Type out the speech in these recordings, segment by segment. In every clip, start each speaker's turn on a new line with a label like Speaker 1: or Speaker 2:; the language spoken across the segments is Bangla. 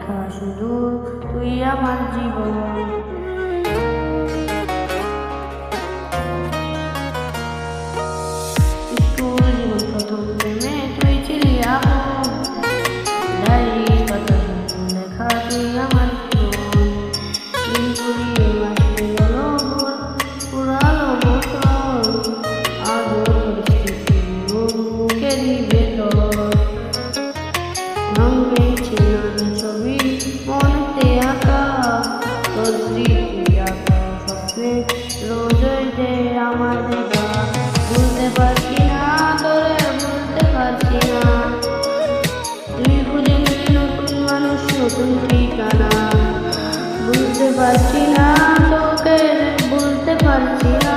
Speaker 1: দেখা শুধু তুই আমার জীবন। স্কুল জীবন প্রথম প্রেমে তুই ছিলি আপন, ডায়েরি পাতা লেখা তুই আমার জীবন। দিন ফুরিয়ে মাস পেরোলো পুরালো বছর, আজও তোর স্মৃতি বুকেরই ভেতর। ভাঙবে ছিনানি ছবি মনেতে আঁকা, তোর স্মৃতি আঁকা স্বপ্নে রোজই যে আমার দেখা। ভুলতে পারছি না তোরে, ভুলতে পারছি না, তুই খুঁজে নিলি নতুন মানুষ নতুন ঠিকানা। ভুলতে পারছি না তোকে, ভুলতে পারছি না,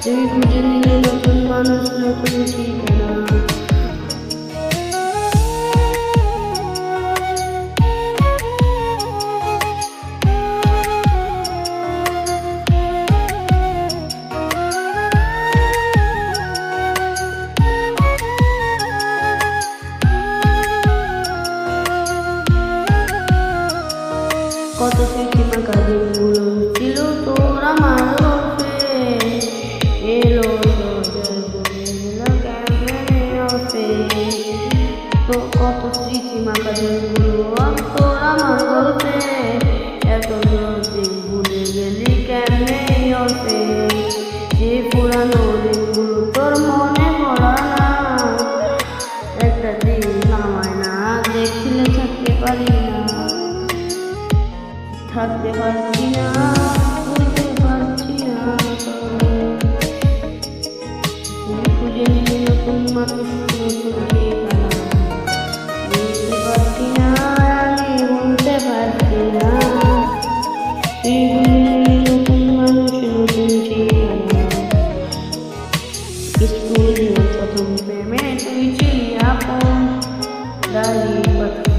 Speaker 1: তুই খুঁজে নিলি নতুন মানুষ নতুন ঠিকানা। কত স্মৃতি মাখা দিনগুলো ছিল তোর আমার গল্পে, এলো তো কত স্মৃতি মাখা দিনগুলো তোর আমার গল্পে, এত দিন ভুলে গেলি কেমনে অল্পে। যে পুরানো দিনগুলো তোর মনে পড়া না, একটা দিন আমায় না দেখলে থাকতে পারি না, থাকতে পারছি না, বলতে পারছি না। তুই খুঁজে নিলি নতুন মানুষ নতুন ঠিকানা, বলতে পারছি না, আমি বলতে পারছি না, তুই খুঁজে নিলি নতুন মানুষ নতুন ঠিকানা। স্কুল জীবন প্রথম প্রেমে তুই ছিলি আপন, ডায়েরি পাতা